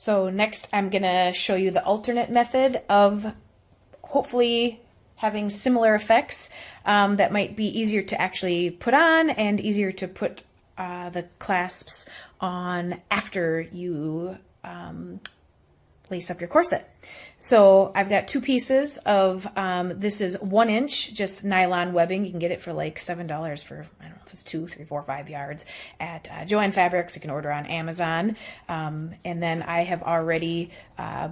So next I'm going to show you the alternate method of hopefully having similar effects that might be easier to actually put on and easier to put the clasps on after you lace up your corset. So I've got two pieces of, this is 1 inch, just nylon webbing. You can get it for like $7 for, I don't know if it's 2, 3, 4, 5 yards at Joann Fabrics. You can order on Amazon. And then I have already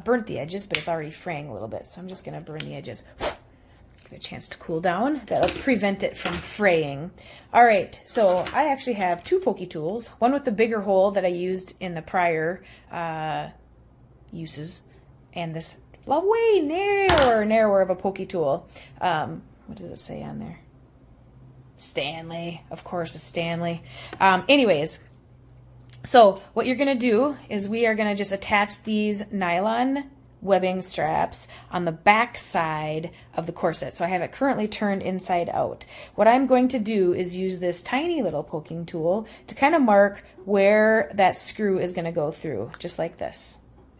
burnt the edges, but it's already fraying a little bit. So I'm just going to burn the edges. Give it a chance to cool down. That'll prevent it from fraying. All right, so I actually have two pokey tools, one with the bigger hole that I used in the prior uses, and this way narrower of a pokey tool. What does it say on there? Stanley, of course, it's Stanley. Anyways, so what you're gonna do is we are gonna just attach these nylon webbing straps on the back side of the corset. So I have it currently turned inside out. What I'm going to do is use this tiny little poking tool to kind of mark where that screw is going to go through, just like this.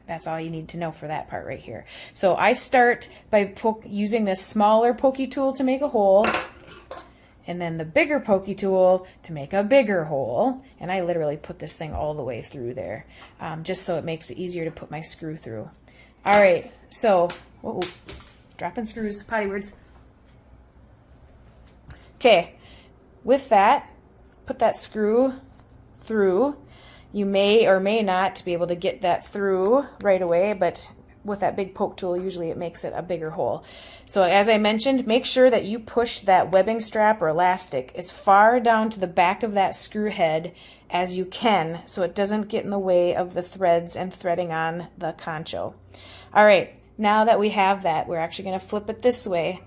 That's all you need to know for that part right here. So I start by using this smaller pokey tool to make a hole, and then the bigger pokey tool to make a bigger hole. And I literally put this thing all the way through there, just so it makes it easier to put my screw through. All right, so, whoa, dropping screws, potty words. Okay, with that, put that screw through. You may or may not be able to get that through right away, but with that big poke tool, usually it makes it a bigger hole. So as I mentioned, make sure that you push that webbing strap or elastic as far down to the back of that screw head as you can, so it doesn't get in the way of the threads and threading on the concho. All right, now that we have that, we're actually going to flip it this way.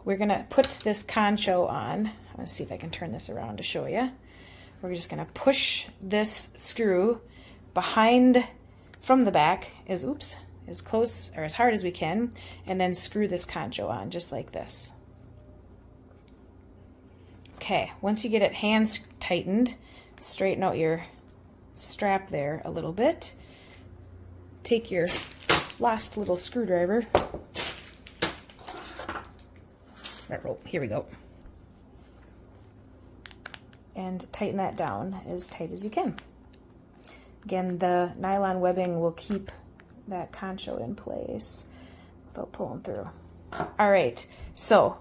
We're going to put this concho on. I'm going to see if I can turn this around to show you. We're just going to push this screw behind from the back as close or as hard as we can, and then screw this concho on just like this. Okay, once you get it hand tightened, straighten out your strap there a little bit. Take your last little screwdriver. That rope, here we go. And tighten that down as tight as you can. Again, the nylon webbing will keep that concho in place without pulling through. All right, so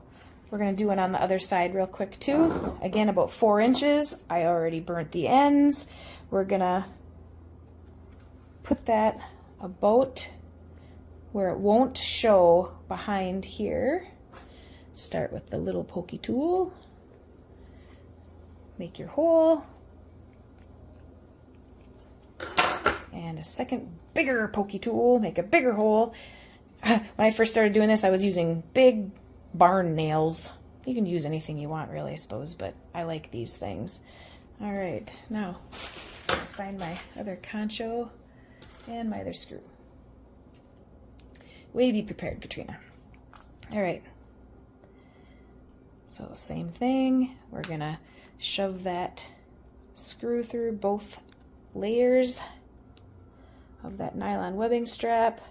we're going to do it on the other side real quick too. Again, about 4 inches. I already burnt the ends. We're going to put that about where it won't show behind here. Start with the little pokey tool. Make your hole. And a second bigger pokey tool, make a bigger hole. When I first started doing this, I was using big barn nails. You can use anything you want, really, I suppose, but I like these things. All right, now I'll find my other concho and my other screw. Way to be prepared, Katrina. All right, so same thing. We're gonna shove that screw through both layers of that nylon webbing strap,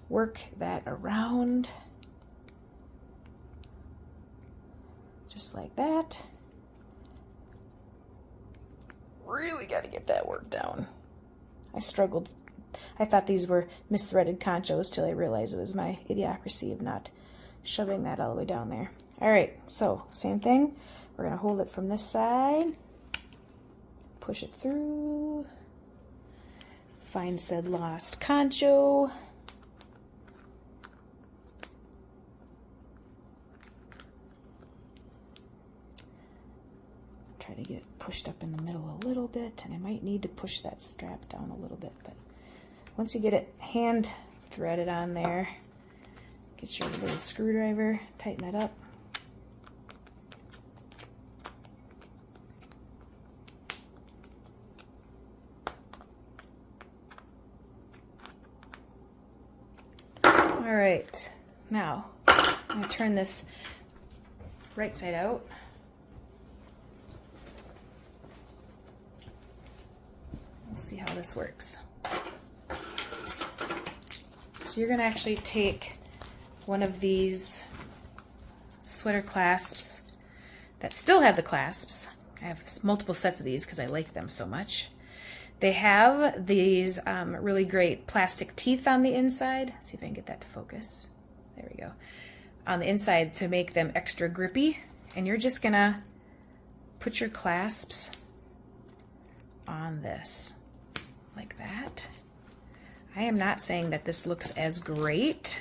work that around just like that. Really got to get that work down. I struggled. I thought these were misthreaded conchos till I realized it was my idiocracy of not shoving that all the way down there. All right, so same thing. We're going to hold it from this side, push it through, find said lost concho, try to get it pushed up in the middle a little bit, and I might need to push that strap down a little bit, but once you get it hand threaded on there, get your little screwdriver, tighten that up. All right, now I'm going to turn this right side out. We'll see how this works. So you're gonna actually take one of these sweater clasps that still have the clasps. I have multiple sets of these because I like them so much. They have these really great plastic teeth on the inside. Let's see if I can get that to focus. There we go. On the inside to make them extra grippy. And you're just gonna put your clasps on this like that. I am not saying that this looks as great,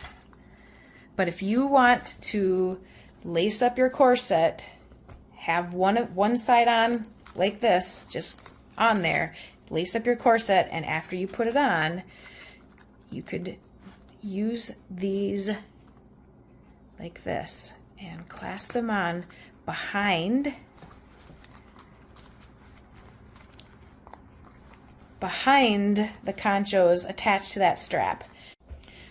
but if you want to lace up your corset, have one side on like this, just on there, lace up your corset, and after you put it on, you could use these like this and clasp them on behind the conchos attached to that strap.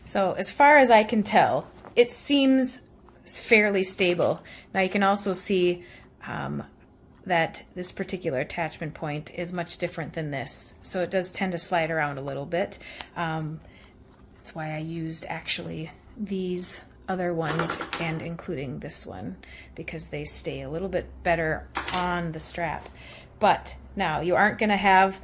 So as far as I can tell, it seems fairly stable. Now you can also see that this particular attachment point is much different than this. So it does tend to slide around a little bit. That's why I used actually these other ones and including this one, because they stay a little bit better on the strap. But now you aren't going to have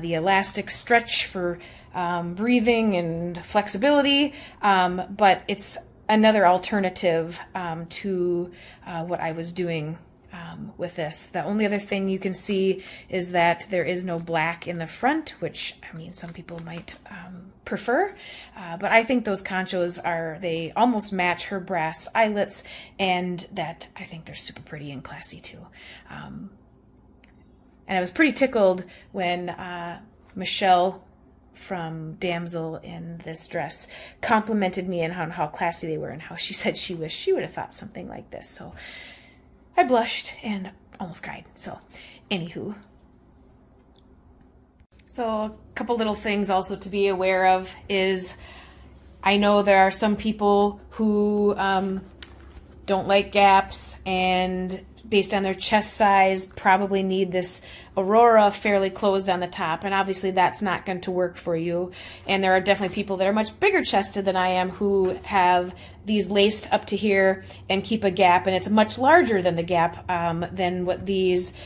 the elastic stretch for breathing and flexibility, but it's another alternative to what I was doing with this. The only other thing you can see is that there is no black in the front, which, I mean, some people might prefer, but I think those conchos they almost match her brass eyelets, and that I think they're super pretty and classy too. And I was pretty tickled when Michelle from Damsel in this dress complimented me on how classy they were and how she said she wished she would have thought something like this. So I blushed and almost cried. So anywho. So a couple little things also to be aware of is I know there are some people who don't like gaps and based on their chest size probably need this Aurora fairly closed on the top, and obviously that's not going to work for you. And there are definitely people that are much bigger chested than I am who have these laced up to here and keep a gap, and it's much larger than the gap than what these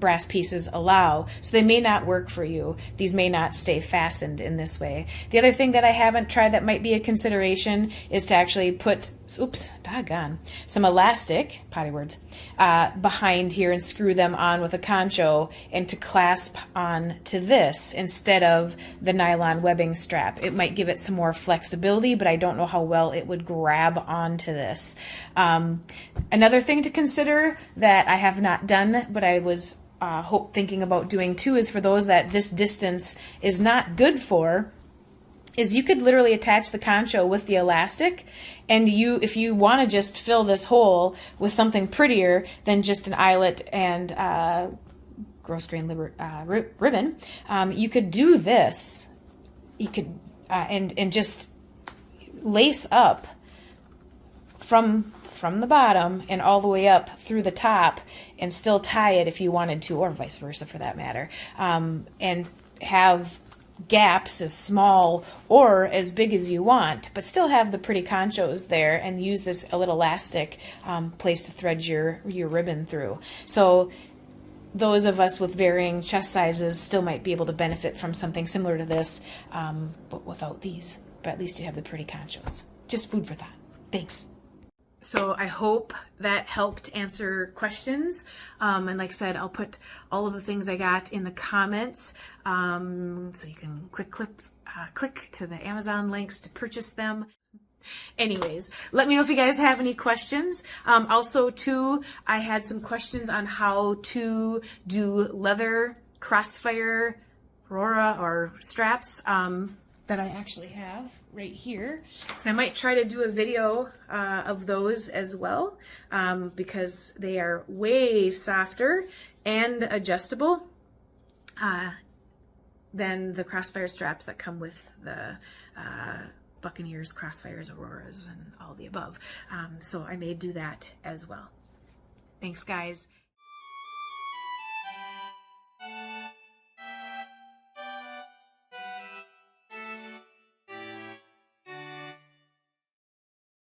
brass pieces allow. So they may not work for you. These may not stay fastened in this way. The other thing that I haven't tried that might be a consideration is to actually put, oops, doggone, some elastic, potty words, behind here and screw them on with a concho and to clasp on to this instead of the nylon webbing strap. It might give it some more flexibility, but I don't know how well it would grab onto this. Another thing to consider that I have not done, but I was thinking about doing too, is for those that this distance is not good for, is you could literally attach the concho with the elastic, and if you want to just fill this hole with something prettier than just an eyelet and gross grain ribbon, you could do this. You could and just lace up from the bottom and all the way up through the top and still tie it if you wanted to, or vice versa for that matter, and have gaps as small or as big as you want, but still have the pretty conchos there and use this a little elastic place to thread your ribbon through. So those of us with varying chest sizes still might be able to benefit from something similar to this, but without these. But at least you have the pretty conchos. Just food for thought. Thanks. So I hope that helped answer questions. And like I said, I'll put all of the things I got in the comments, so you can click to the Amazon links to purchase them. Anyways, let me know if you guys have any questions. Also, too, I had some questions on how to do leather crossfire Aurora or straps that I actually have right here. So I might try to do a video of those as well, because they are way softer and adjustable than the crossfire straps that come with the Buccaneers, Crossfires, Auroras, and all the above. So I may do that as well. Thanks, guys.